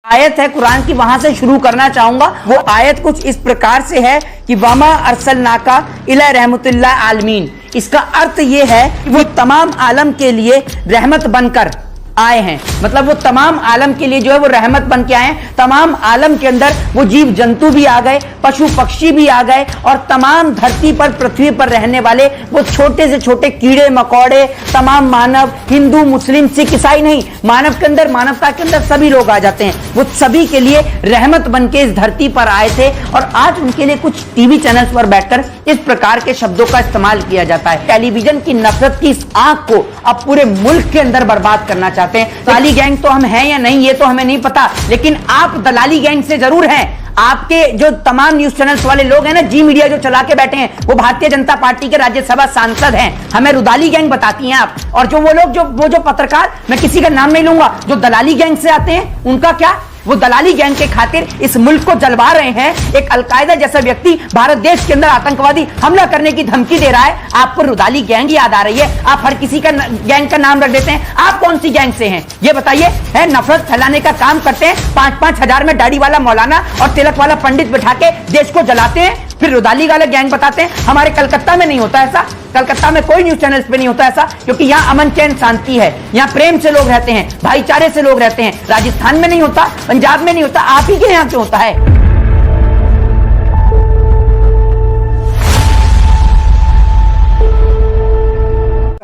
आयत है कुरान की, वहां से शुरू करना चाहूंगा। वो आयत कुछ इस प्रकार से है कि वमा अरसलनाका इला रहमतुल्लिल आलमीन। इसका अर्थ ये है कि वो तमाम आलम के लिए रहमत बनकर आए हैं। मतलब वो तमाम आलम के लिए जो है वो रहमत बन के आए हैं। तमाम आलम के अंदर वो जीव जंतु भी आ गए, पशु पक्षी भी आ गए, और तमाम धरती पर, पृथ्वी पर रहने वाले वो छोटे से छोटे कीड़े मकोड़े, तमाम मानव, हिंदू मुस्लिम सिख ईसाई नहीं, मानव के अंदर, मानवता के अंदर सभी लोग आ जाते हैं। वो सभी के लिए रहमत बन के इस धरती पर आए थे, और आज उनके लिए कुछ टीवी चैनल्स पर बैठकर इस प्रकार के शब्दों का इस्तेमाल किया जाता है। टेलीविजन की नफरत की इस आंख को अब पूरे मुल्क के अंदर बर्बाद करना चाहते हैं। दलाली गैंग तो हम हैं या नहीं ये तो हमें नहीं पता, लेकिन आप दलाली गैंग से जरूर हैं। आपके जो तमाम न्यूज चैनल्स वाले लोग हैं ना, जी मीडिया जो चला के बैठे हैं, वो भारतीय जनता पार्टी के राज्यसभा सांसद हैं। हमें रुदाली गैंग बताती हैं आप। और जो वो लोग, जो पत्रकार, मैं किसी का नाम नहीं लूंगा, जो दलाली गैंग से आते हैं, उनका क्या? वो दलाली गैंग के खातिर इस मुल्क को जलवा रहे हैं। एक अलकायदा जैसा व्यक्ति भारत देश के अंदर आतंकवादी हमला करने की धमकी दे रहा है, आपको रुदाली गैंग याद आ रही है। आप हर किसी का गैंग का नाम रख देते हैं। आप कौन सी गैंग से हैं ये बताइए? है नफरत फैलाने का काम करते हैं, 5-5 हजार में दाढ़ी वाला मौलाना और तिलक वाला पंडित बिठा के देश को जलाते हैं, फिर रुदाली वाला गैंग बताते हैं। हमारे कलकत्ता में नहीं होता ऐसा, कलकत्ता में कोई न्यूज चैनल्स पे नहीं होता ऐसा, क्योंकि यहाँ अमन चैन शांति है, यहाँ प्रेम से लोग रहते हैं, भाईचारे से लोग रहते हैं। राजस्थान में नहीं होता, पंजाब में नहीं होता, आप ही के यहाँ क्यों होता है?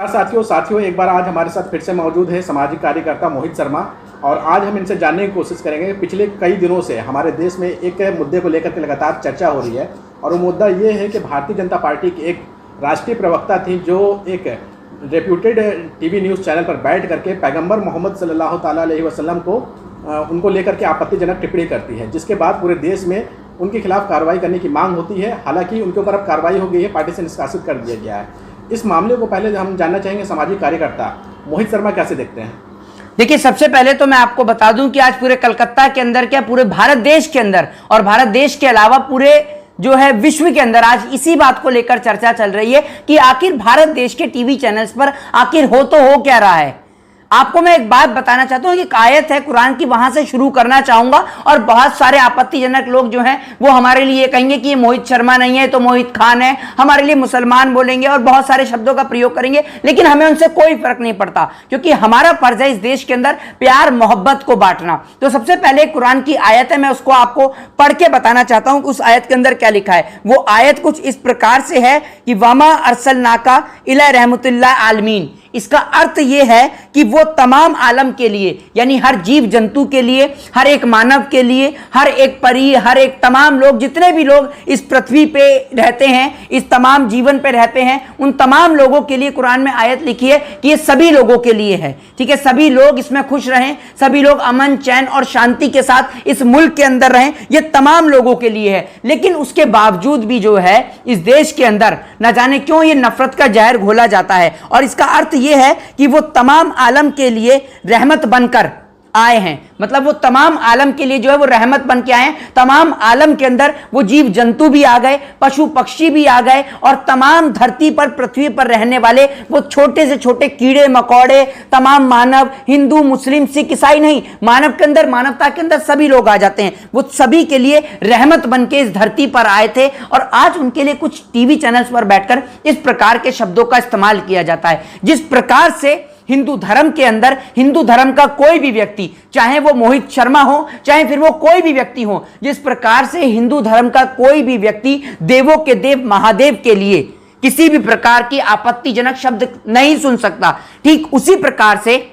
साथियों एक बार आज हमारे साथ फिर से मौजूद है सामाजिक कार्यकर्ता मोहित शर्मा, और आज हम इनसे जानने की कोशिश करेंगे। पिछले कई दिनों से हमारे देश में एक मुद्दे को लेकर के लगातार चर्चा हो रही है, और वो मुद्दा ये है कि भारतीय जनता पार्टी की एक राष्ट्रीय प्रवक्ता थी जो एक रेप्यूटेड टीवी न्यूज़ चैनल पर बैठ करके पैगंबर मोहम्मद सल्लल्लाहु ताला अलैहि वसल्लम को उनको लेकर के आपत्तिजनक टिप्पणी करती है, जिसके बाद पूरे देश में उनके खिलाफ कार्रवाई करने की मांग होती है। हालांकि उनके ऊपर अब कार्रवाई हो गई है, पार्टी से निष्कासित कर दिया गया है। इस मामले को पहले हम जानना चाहेंगे सामाजिक कार्यकर्ता मोहित शर्मा कैसे देखते हैं? देखिए, सबसे पहले तो मैं आपको बता दूं कि आज पूरे कलकत्ता के अंदर, क्या पूरे भारत देश के अंदर, और भारत देश के अलावा पूरे जो है विश्व के अंदर आज इसी बात को लेकर चर्चा चल रही है कि आखिर भारत देश के टीवी चैनल्स पर आखिर हो तो हो क्या रहा है। आपको मैं एक बात बताना चाहता हूं कि एक आयत है कुरान की, वहां से शुरू करना चाहूंगा। और बहुत सारे आपत्तिजनक लोग जो हैं वो हमारे लिए कहेंगे कि ये मोहित शर्मा नहीं है तो मोहित खान है, हमारे लिए मुसलमान बोलेंगे और बहुत सारे शब्दों का प्रयोग करेंगे, लेकिन हमें उनसे कोई फर्क नहीं पड़ता, क्योंकि हमारा फर्ज है इस देश के अंदर प्यार मोहब्बत को बांटना। तो सबसे पहले कुरान की आयत है, मैं उसको आपको पढ़ के बताना चाहता हूं कि उस आयत के अंदर क्या लिखा है। वो आयत कुछ इस प्रकार से है कि वमा अरसलनाका इला रहमतुल्लिल आलमीन। इसका अर्थ यह है कि वो तमाम आलम के लिए, यानी हर जीव जंतु के लिए, हर एक मानव के लिए, हर एक परी, हर एक तमाम लोग, जितने भी लोग इस पृथ्वी पे रहते हैं, इस तमाम जीवन पे रहते हैं, उन तमाम लोगों के लिए कुरान में आयत लिखी है कि ये सभी लोगों के लिए है। ठीक है, सभी लोग इसमें खुश रहें, सभी लोग अमन चैन और शांति के साथ इस मुल्क के अंदर रहें, ये तमाम लोगों के लिए है। लेकिन उसके बावजूद भी जो है इस देश के अंदर न जाने क्यों ये नफरत का जहर घोला जाता है, और इसका अर्थ ये है कि वो तमाम आलम के लिए रहमत बनकर आए हैं। मतलब वो तमाम आलम के लिए जो है वो रहमत बन के आए हैं। तमाम आलम के अंदर वो जीव जंतु भी आ गए, पशु पक्षी भी आ गए, और तमाम धरती पर, पृथ्वी पर रहने वाले वो छोटे से छोटे कीड़े मकोड़े, तमाम मानव, हिंदू मुस्लिम सिख ईसाई नहीं, मानव के अंदर, मानवता के अंदर सभी लोग आ जाते हैं। वो सभी के लिए रहमत बन के इस धरती पर आए थे, और आज उनके लिए कुछ टीवी चैनल्स पर बैठकर इस प्रकार के शब्दों का इस्तेमाल किया जाता है। जिस प्रकार से हिंदू धर्म के अंदर, हिंदू धर्म का कोई भी व्यक्ति, चाहे वो मोहित शर्मा हो, चाहे फिर वो कोई भी व्यक्ति हो, जिस प्रकार से हिंदू धर्म का कोई भी व्यक्ति देवों के देव महादेव के लिए किसी भी प्रकार की आपत्तिजनक शब्द नहीं सुन सकता, ठीक उसी प्रकार से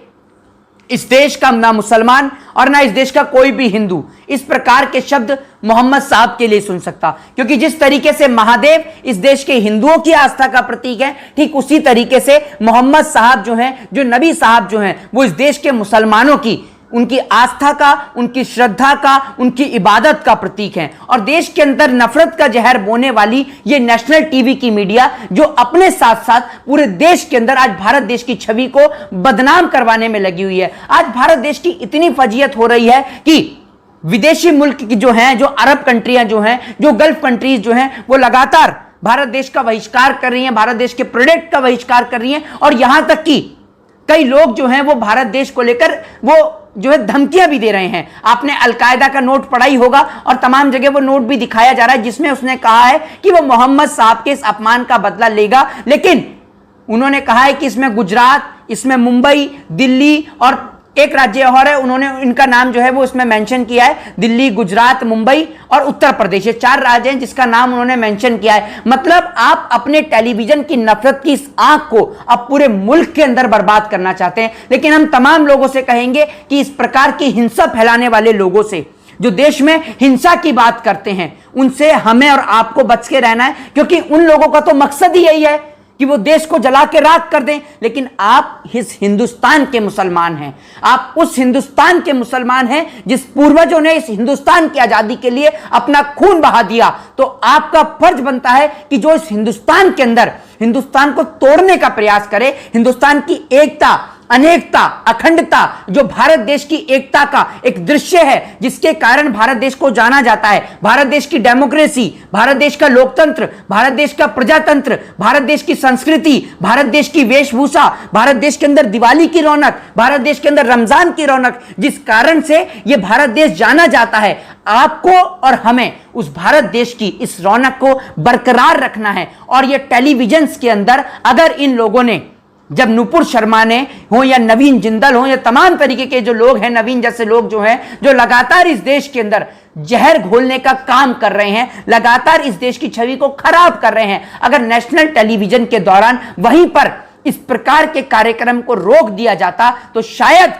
इस देश का ना मुसलमान और ना इस देश का कोई भी हिंदू इस प्रकार के शब्द मोहम्मद साहब के लिए सुन सकता, क्योंकि जिस तरीके से महादेव इस देश के हिंदुओं की आस्था का प्रतीक है, ठीक उसी तरीके से मोहम्मद साहब जो हैं, जो नबी साहब जो हैं, वो इस देश के मुसलमानों की, उनकी आस्था का, उनकी श्रद्धा का, उनकी इबादत का प्रतीक है। और देश के अंदर नफरत का जहर बोने वाली ये नेशनल टीवी की मीडिया, जो अपने साथ साथ पूरे देश के अंदर आज भारत देश की छवि को बदनाम करवाने में लगी हुई है। आज भारत देश की इतनी फजीयत हो रही है कि विदेशी मुल्क की जो हैं, जो अरब कंट्रियां जो हैं, जो गल्फ कंट्रीज जो हैं, वो लगातार भारत देश का बहिष्कार कर रही हैं, भारत देश के प्रोडक्ट का बहिष्कार कर रही हैं, और यहां तक कि कई लोग जो हैं वो भारत देश को लेकर वो जो है धमकियां भी दे रहे हैं। आपने अलकायदा का नोट पढ़ा ही होगा और तमाम जगह वो नोट भी दिखाया जा रहा है जिसमें उसने कहा है कि वो मोहम्मद साहब के इस अपमान का बदला लेगा। लेकिन उन्होंने कहा है कि इसमें गुजरात, इसमें मुंबई, दिल्ली और एक राज्य और है, उन्होंने इनका नाम जो है वो इसमें मेंशन किया है, दिल्ली, गुजरात, मुंबई और उत्तर प्रदेश, ये 4 राज्य हैं जिसका नाम उन्होंने मेंशन किया है। मतलब आप अपने टेलीविजन की नफरत की इस आंख को अब पूरे मुल्क के अंदर बर्बाद करना चाहते हैं। लेकिन हम तमाम लोगों से कहेंगे कि इस प्रकार की हिंसा फैलाने वाले लोगों से, जो देश में हिंसा की बात करते हैं, उनसे हमें और आपको बच के रहना है, क्योंकि उन लोगों का तो मकसद ही यही है कि वो देश को जला के राख कर दें। लेकिन आप इस हिंदुस्तान के मुसलमान हैं, आप उस हिंदुस्तान के मुसलमान हैं जिस पूर्वजों ने इस हिंदुस्तान की आजादी के लिए अपना खून बहा दिया। तो आपका फर्ज बनता है कि जो इस हिंदुस्तान के अंदर हिंदुस्तान को तोड़ने का प्रयास करे, हिंदुस्तान की एकता, अनेकता, अखंडता, जो भारत देश की एकता का एक दृश्य है जिसके कारण भारत देश को जाना जाता है, भारत देश की डेमोक्रेसी, भारत देश का लोकतंत्र, भारत देश का प्रजातंत्र, भारत देश की संस्कृति, भारत देश की वेशभूषा, भारत देश के अंदर दिवाली की रौनक, भारत देश के अंदर रमजान की रौनक, जिस कारण से यह भारत देश जाना जाता है, आपको और हमें उस भारत देश की इस रौनक को बरकरार रखना है। और ये टेलीविजन के अंदर अगर इन लोगों ने, जब नुपुर शर्मा ने हो या नवीन जिंदल हो या तमाम तरीके के जो लोग हैं, नवीन जैसे लोग जो हैं, जो लगातार इस देश के अंदर जहर घोलने का काम कर रहे हैं, लगातार इस देश की छवि को खराब कर रहे हैं, अगर नेशनल टेलीविजन के दौरान वहीं पर इस प्रकार के कार्यक्रम को रोक दिया जाता तो शायद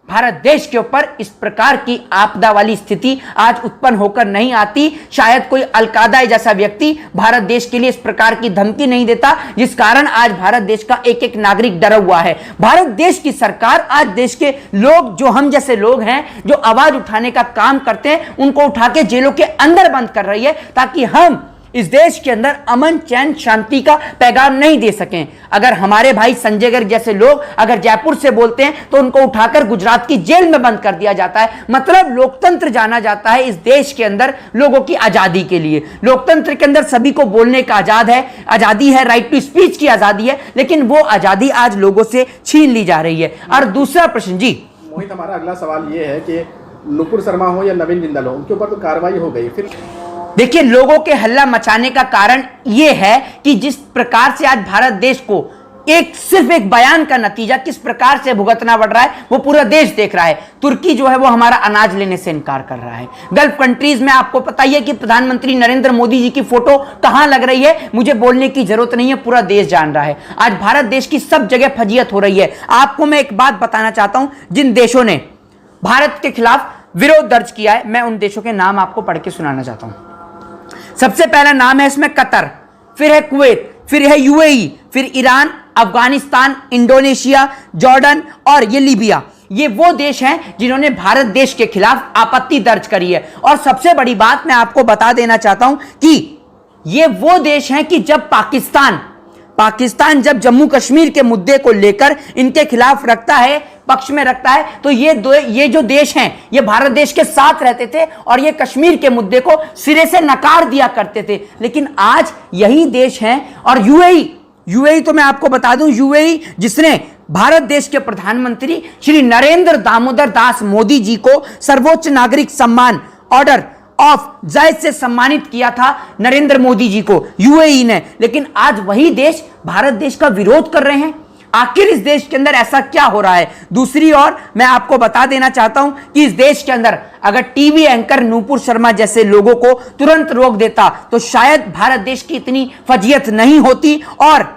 भारत देश के ऊपर इस प्रकार की आपदा वाली स्थिति आज उत्पन्न होकर नहीं आती। शायद कोई अलकायदा जैसा व्यक्ति भारत देश के लिए इस प्रकार की धमकी नहीं देता, जिस कारण आज भारत देश का एक एक नागरिक डरा हुआ है। भारत देश की सरकार, आज देश के लोग, जो हम जैसे लोग हैं, जो आवाज उठाने का काम करते हैं, उनको उठा के जेलों के अंदर बंद कर रही है ताकि हम इस देश के अंदर अमन, चैन, शांति का पैगाम नहीं दे सकें। अगर हमारे भाई संजय गर्ग जैसे लोग अगर जयपुर से बोलते हैं तो उनको उठाकर गुजरात की जेल में बंद कर दिया जाता है। मतलब लोकतंत्र जाना जाता है इस देश के अंदर लोगों की आजादी के लिए। लोकतंत्र के अंदर सभी को बोलने का आजादी है, राइट टू स्पीच की आजादी है, लेकिन वो आजादी आज लोगों से छीन ली जा रही है। और दूसरा प्रश्न जी मोहित, हमारा अगला सवाल ये है कि नुपुर शर्मा हो या नवीन जिंदल हो, उनके ऊपर तो कार्रवाई हो गई, फिर देखिए, लोगों के हल्ला मचाने का कारण यह है कि जिस प्रकार से आज भारत देश को सिर्फ एक बयान का नतीजा किस प्रकार से भुगतना पड़ रहा है वो पूरा देश देख रहा है। तुर्की जो है वो हमारा अनाज लेने से इनकार कर रहा है। गल्फ कंट्रीज में आपको पता ही है कि प्रधानमंत्री नरेंद्र मोदी जी की फोटो कहां लग रही है, मुझे बोलने की जरूरत नहीं है, पूरा देश जान रहा है। आज भारत देश की सब जगह फजीयत हो रही है। आपको मैं एक बात बताना चाहता हूं, जिन देशों ने भारत के खिलाफ विरोध दर्ज किया है, मैं उन देशों के नाम आपको पढ़ के सुनाना चाहता हूं। सबसे पहला नाम है इसमें कतर, फिर है कुवैत, फिर है यूएई, फिर ईरान, अफगानिस्तान, इंडोनेशिया, जॉर्डन और ये लीबिया। ये वो देश हैं जिन्होंने भारत देश के खिलाफ आपत्ति दर्ज करी है। और सबसे बड़ी बात मैं आपको बता देना चाहता हूं कि ये वो देश हैं कि जब पाकिस्तान जब जम्मू कश्मीर के मुद्दे को लेकर इनके खिलाफ पक्ष में रखता है, तो ये जो देश हैं ये भारत देश के साथ रहते थे और ये कश्मीर के मुद्दे को सिरे से नकार दिया करते थे। लेकिन आज यही देश हैं। और यूएई तो मैं आपको बता दूं, यूएई जिसने भारत देश के प्रधानमंत्री श्री नरेंद्र दामोदर दास मोदी जी को सर्वोच्च नागरिक सम्मान ऑर्डर ऑफ जायद से सम्मानित किया था, नरेंद्र मोदी जी को यूएई ने, लेकिन आज वही देश भारत देश का विरोध कर रहे हैं। आखिर इस देश के अंदर ऐसा क्या हो रहा है? दूसरी ओर मैं आपको बता देना चाहता हूं कि इस देश के अंदर अगर टीवी एंकर नुपुर शर्मा जैसे लोगों को तुरंत रोक देता तो शायद भारत देश की इतनी फजीयत नहीं होती। और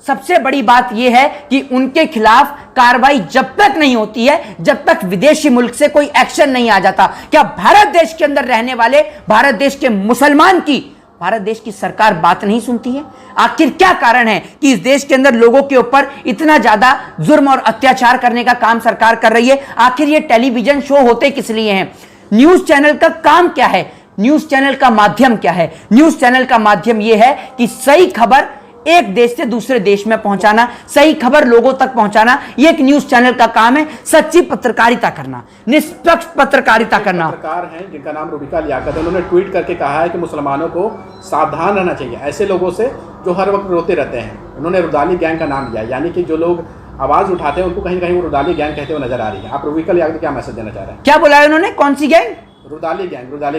सबसे बड़ी बात यह है कि उनके खिलाफ कार्रवाई जब तक नहीं होती है, जब तक विदेशी मुल्क से कोई एक्शन नहीं आ जाता। क्या भारत देश के अंदर रहने वाले भारत देश के मुसलमान की भारत देश की सरकार बात नहीं सुनती है? आखिर क्या कारण है कि इस देश के अंदर लोगों के ऊपर इतना ज्यादा जुर्म और अत्याचार करने का काम सरकार कर रही है? आखिर ये टेलीविजन शो होते किस लिए हैं? न्यूज चैनल का काम क्या है? न्यूज चैनल का माध्यम क्या है? न्यूज चैनल का माध्यम यह है कि सही खबर एक देश से दूसरे देश में पहुंचाना, सही खबर लोगों तक पहुंचाना, ये एक न्यूज चैनल का काम है। सच्ची पत्रकारिता करना, निष्पक्ष पत्रकारिता करना। पत्रकार हैं जिनका नाम रूबिका लियाकत है, उन्होंने ट्वीट करके कहा है कि मुसलमानों को सावधान रहना चाहिए ऐसे लोगों से जो हर वक्त रोते रहते हैं। उन्होंने रुदाली गैंग का नाम लिया, यानी कि जो लोग आवाज उठाते हैं उनको कहीं कहीं वो रुदाली गैंग कहते हुए नजर आ रही है। आप रवीकल यादव क्या मैसेज देना चाह रहे हैं? क्या बोला है उन्होंने? कौन सी गैंग? रुदाली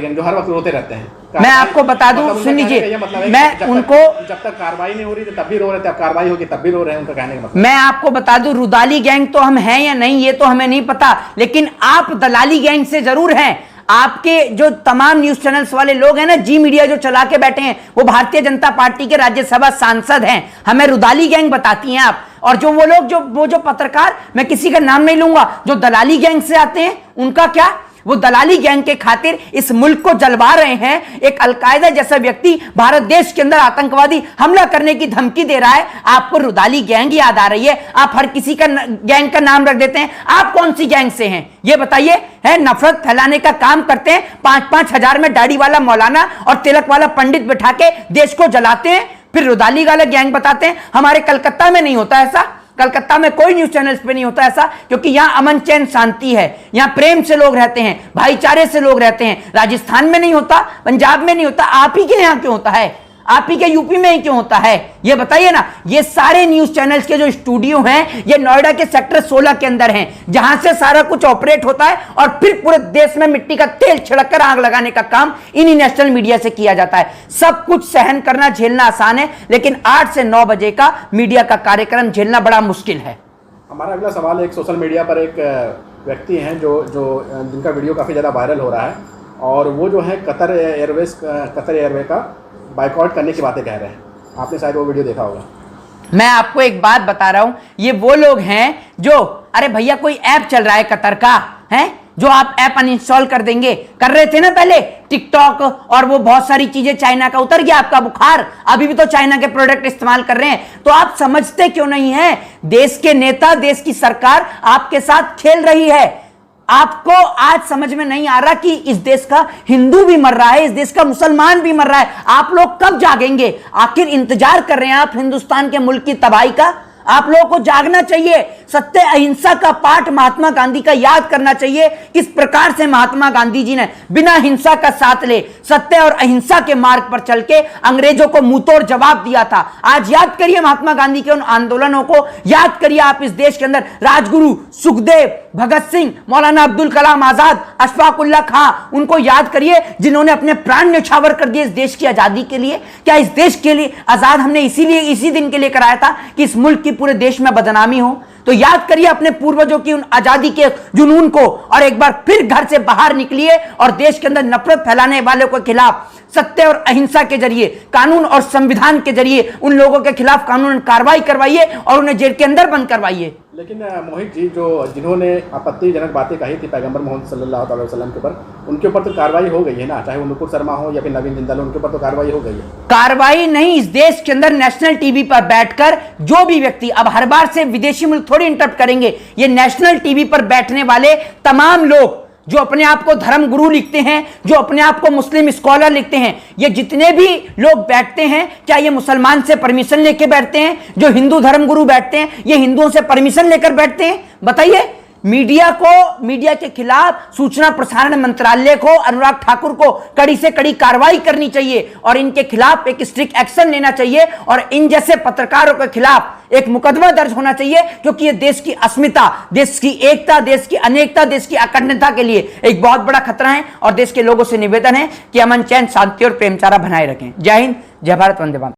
गैंग जो हर वक्त रोते रहते हैं। मैं आपको बता दूं, सुन लीजिए, मैं उनको जब तक कार्रवाई नहीं हो रही तब भी रो रहे थे, अब कार्रवाई होगी तब भी रो रहे हैं, उनका कहने का मतलब। मैं आपको बता दूं, रुदाली गैंग तो हम हैं या नहीं ये तो हमें नहीं पता, लेकिन आप दलाली गैंग से जरूर हैं। आपके जो तमाम न्यूज चैनल्स वाले लोग हैं ना, जी मीडिया जो चला के बैठे हैं, वो भारतीय जनता पार्टी के राज्यसभा सांसद हैं। हमें रुदाली गैंग बताती हैं आप। और जो वो लोग जो पत्रकार, मैं किसी का नाम नहीं लूंगा, जो दलाली गैंग से आते हैं, उनका क्या? वो दलाली गैंग के खातिर इस मुल्क को जलवा रहे हैं। एक अलकायदा जैसा व्यक्ति भारत देश के अंदर आतंकवादी हमला करने की धमकी दे रहा है, आपको रुदाली गैंग याद आ रही है? आप हर किसी का गैंग का नाम रख देते हैं। आप कौन सी गैंग से हैं ये बताइए? है नफरत फैलाने का काम करते हैं, 5-5 हजार में दाढ़ी वाला मौलाना और तिलक वाला पंडित बिठा के देश को जलाते हैं, फिर रुदाली वाला गैंग बताते हैं। हमारे कलकत्ता में नहीं होता ऐसा, कलकत्ता में कोई न्यूज चैनल्स पे नहीं होता ऐसा, क्योंकि यहां अमन चैन शांति है, यहां प्रेम से लोग रहते हैं, भाईचारे से लोग रहते हैं। राजस्थान में नहीं होता, पंजाब में नहीं होता, आप ही के यहां क्यों होता है? आप ही के यूपी में ही क्यों होता है ये बताइए ना। ये सारे न्यूज चैनल्स के जो स्टूडियो हैं, ये नोएडा के सेक्टर 16 के अंदर हैं, जहां से सारा कुछ ऑपरेट होता है और फिर पूरे देश में मिट्टी का तेल छिड़ककर आग लगाने का काम इन्हीं नेशनल मीडिया से किया जाता है। सब कुछ सहन करना, झेलना आसान है, लेकिन 8 से 9 बजे का मीडिया का कार्यक्रम झेलना बड़ा मुश्किल है। हमारा अगला सवाल, एक सोशल मीडिया पर एक व्यक्ति हैं जो जिनका वीडियो काफ़ी ज़्यादा वायरल हो रहा है, और वो जो है कतर एयरवे का बाइकआउट करने की बातें कह रहे हैं। आपने शायद वो वीडियो देखा होगा। मैं आपको एक बात बता रहा हूं, ये वो लोग हैं जो, अरे भैया कोई ऐप चल रहा है कतर का, है जो आप ऐप अनइंस्टॉल कर देंगे, कर रहे थे ना पहले टिकटॉक और वो बहुत सारी चीजें, चाइना का उतर गया आपका बुखार, अभी भी तो चाइना के प्रोडक्ट इस्तेमाल कर रहे हैं। तो आप समझते क्यों नहीं है? देश के नेता, देश की सरकार आपके साथ खेल रही है। आपको आज समझ में नहीं आ रहा कि इस देश का हिंदू भी मर रहा है, इस देश का मुसलमान भी मर रहा है। आप लोग कब जागेंगे? आखिर इंतजार कर रहे हैं आप हिंदुस्तान के मुल्क की तबाही का? आप लोगों को जागना चाहिए। सत्य अहिंसा का पाठ महात्मा गांधी का याद करना चाहिए, किस प्रकार से महात्मा गांधी जी ने बिना हिंसा का साथ ले सत्य और अहिंसा के मार्ग पर चल के अंग्रेजों को मुंहतोड़ जवाब दिया था। आज याद करिए महात्मा गांधी के उन आंदोलनों को, याद करिए आप इस देश के अंदर राजगुरु सुखदेव, भगत सिंह, मौलाना अब्दुल कलाम आजाद, अशफाक उल्लाह खां, उनको याद करिए जिन्होंने अपने प्राण न्यौछावर कर दिए इस देश की आजादी के लिए। क्या इस देश के लिए आजाद हमने इसीलिए इसी दिन के लिए कराया था कि इस मुल्क की पूरे देश में बदनामी हो? तो याद करिए अपने पूर्वजों की उन आजादी के जुनून को, और एक बार फिर घर से बाहर निकलिए और देश के अंदर नफरत फैलाने वालों के खिलाफ सत्य और अहिंसा के जरिए, कानून और संविधान के जरिए उन लोगों के खिलाफ कानून कार्रवाई करवाइए और उन्हें जेल के अंदर बंद करवाइए। लेकिन मोहित जी, जिन्होंने आपत्तिजनक बातें कही थी पैगंबर मोहम्मद सल्लल्लाहु अलैहि वसल्लम के ऊपर, उनके ऊपर तो कार्रवाई हो गई है ना, चाहे वो नुपुर शर्मा हो या फिर नवीन जिंदाल, उनके ऊपर तो कार्रवाई हो गई है। कार्रवाई नहीं, इस देश के अंदर नेशनल टीवी पर बैठकर जो भी व्यक्ति, अब हर बार से विदेशी मुल्क थोड़ी इंटरप्ट करेंगे, ये नेशनल टीवी पर बैठने वाले तमाम लोग जो अपने आप को धर्म गुरु लिखते हैं, जो अपने आप को मुस्लिम स्कॉलर लिखते हैं, ये जितने भी लोग बैठते हैं, क्या ये मुसलमान से परमिशन लेके बैठते हैं? जो हिंदू धर्म गुरु बैठते हैं, ये हिंदुओं से परमिशन लेकर बैठते हैं? बताइए। मीडिया के खिलाफ सूचना प्रसारण मंत्रालय को, अनुराग ठाकुर को कड़ी से कड़ी कार्रवाई करनी चाहिए और इनके खिलाफ एक स्ट्रिक्ट एक्शन लेना चाहिए, और इन जैसे पत्रकारों के खिलाफ एक मुकदमा दर्ज होना चाहिए, क्योंकि ये देश की अस्मिता, देश की एकता, देश की अनेकता, देश की अखंडता के लिए एक बहुत बड़ा खतरा है। और देश के लोगों से निवेदन है कि अमन चैन, शांति और प्रेमचारा बनाए रखें। जय हिंद, जय भारत, वंदे मातरम।